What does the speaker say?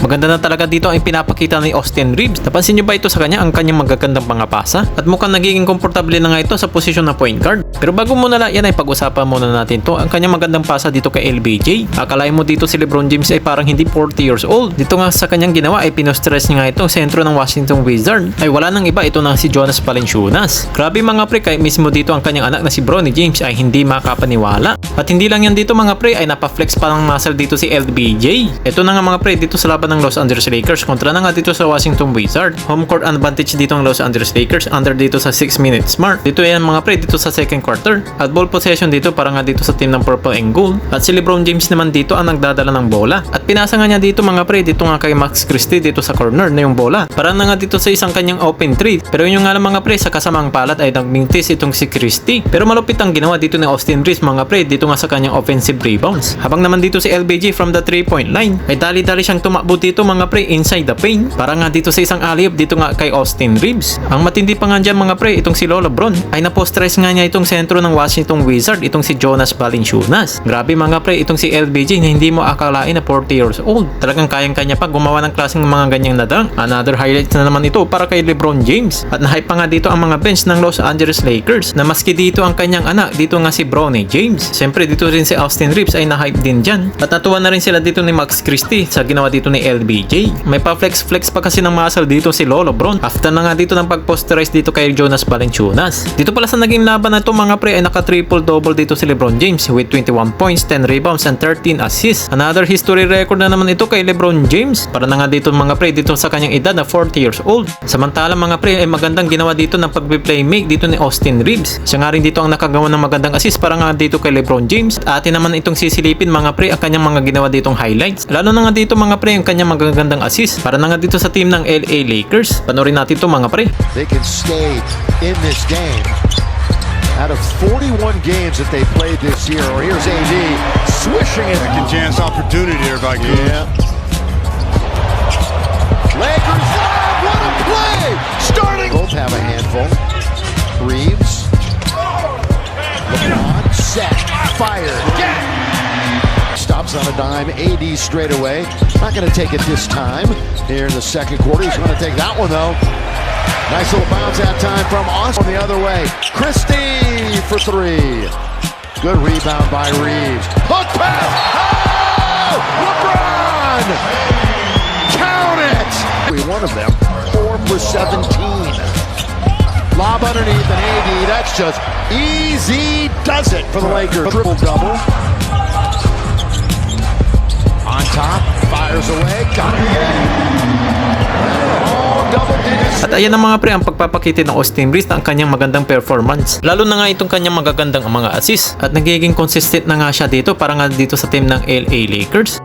Maganda na talaga dito ang pinapakita ni Austin Reeves. Napansin nyo ba ito sa kanya, ang kanyang magagandang mga pasa? At mukhang nagiging komportable na nga ito sa posisyon na point guard. Pero bago muna lang yan ay pag-usapan muna natin to ang kanyang magandang pasa dito kay LBJ. Akalain mo dito si LeBron James ay parang hindi 40 years old. Dito nga sa kanyang ginawa ay pinostress niya nga itong sentro ng Washington Wizards. Ay wala nang iba, ito na si Jonas Valanciunas. Grabe mga pre, kahit mismo dito ang kanyang anak na si Bronny James ay hindi makapaniwala. At hindi lang yan dito mga pre, ay napaflex pa ng muscle dito si LBJ. Ito na nga mga pre, dito sa laban ng Los Angeles Lakers kontra na nga dito sa Washington Wizards. Home court advantage dito ng Los Angeles Lakers under dito sa 6 minutes mark. Dito yan mga pre, dito sa second quarter. At ball possession dito para nga dito sa team ng Purple and Gold. At si LeBron James naman dito ang nagdadala ng bola. At pinasa nga niya dito mga pre, dito nga kay Max Christie dito sa corner na yung bola. Para na nga dito sa isang kanyang open 3. Pero yung nga lang mga pre, sa kasamang palad ay nagmintis itong si Christie. Pero malupit ang ginawa dito ni Austin Reeves mga pre, dito nga sa kanyang offensive rebounds. Habang naman dito si LBJ from the 3-point line, ay dali-dali siyang tumakbo dito mga pre inside the paint. Para nga dito sa isang alley-oop dito nga kay Austin Reeves. Ang matindi pa nga dyan mga pre, itong si Lola Bron ay napostress nga niya itong sentro ng Washington Wizards, itong si Jonas Valanciunas. Grabe mga pre, itong si LBJ na hindi mo akalain na 40 years old. Talagang kayang-kanya pa gumawa ng klaseng mga ganyang nadang. Another highlight na naman ito para kay LeBron James. At nahype pa nga dito ang mga bench ng Los Angeles Lakers na maski dito ang kanyang anak, dito nga si Bronny James. Siyempre dito rin si Austin Reeves ay nahype din dyan. At natuwa na rin sila dito ni Max Christie sa ginawa dito ni LBJ. May pa-flex pa kasi ng muscle dito si Lolo Bron. After na nga dito ng pag-posterize dito kay Jonas Valanciunas. Dito pala sa naging laban na ito mga pre ay naka-triple-double dito si LeBron James with 21 points, 10 rebounds, and 13 assists. Another history record na naman ito kay LeBron James. Para na nga dito mga pre dito sa kanyang edad na 40 years old. Samantalang mga pre ay magandang ginawa dito ng pag-playmake dito ni Austin Reeves. Siya nga rin dito ang nakagawa ng magandang assist para nga dito kay LeBron James. At atin naman itong sisilipin mga pre ang kanyang mga ginawa ditong highlights. Lalo na nga dito mga pre ang kanyang magagandang assist para na nga dito sa team ng LA Lakers. Panoorin natin ito mga pre. They can stay in this game. Out of 41 games that they played this year, or here's AD swishing it. Second chance opportunity here by Goose. Yeah. Lakers live, what a play! Starting. Both have a handful. Reeves. LeBron, set, fired. Stops on a dime, AD straight away. Not going to take it this time. Here in the second quarter, he's going to take that one though. Nice little bounce that time from Austin the other way. Christie for three. Good rebound by Reeves. Hook pass. Oh! LeBron! Count it! One of them, 4 for 17. Lob underneath and AD, that's just easy does it for the Lakers. Triple-double. On top, fires away, got it again. Double digits. At ayan ang mga pre ang pagpapakita ng Austin Reeves na ang kanyang magandang performance. Lalo na nga itong kanyang magagandang mga assist. At nagiging consistent na nga siya dito para nga dito sa team ng LA Lakers.